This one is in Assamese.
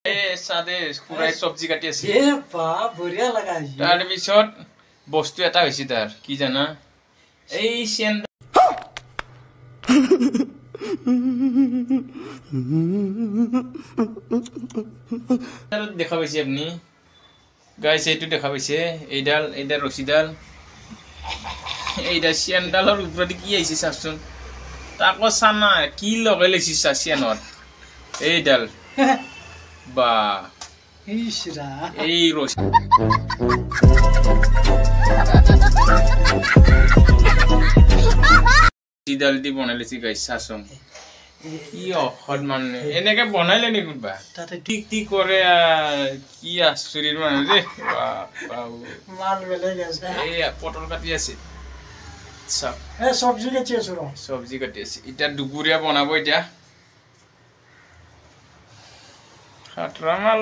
সাদে খুৰাই সবজি কাটি আছে এ বা বঢ়িয়া লাগা আছে তাৰ পিছত বস্তু এটা হৈছে তাৰ কি জানা এই সেন দেখা পাইছে আপনি গাইস এইটো দেখা পাইছে এইডাল ৰছীডাল এইডা সেনডালৰ ওপৰত কি আহিছে চাচোন তাকো চানা কি লগাই লৈছে চাচিয়ানত এইডাল বা ইশরা এই রশি ডাল দি বনাইছি গাইস সাসং কি অখদ মানে এনেকে বনাইলে নি গুবা তাতে ঠিক ঠিক করে কি আশ্চর্যের মানে রে বাউ মাল বেলে গেছে এই পটল কাটি আছে সব এ সবজি কাটি আছে র সবজি কাটি আছে এটা দুপুরিয়া বনাবো এটা খাটরা মাল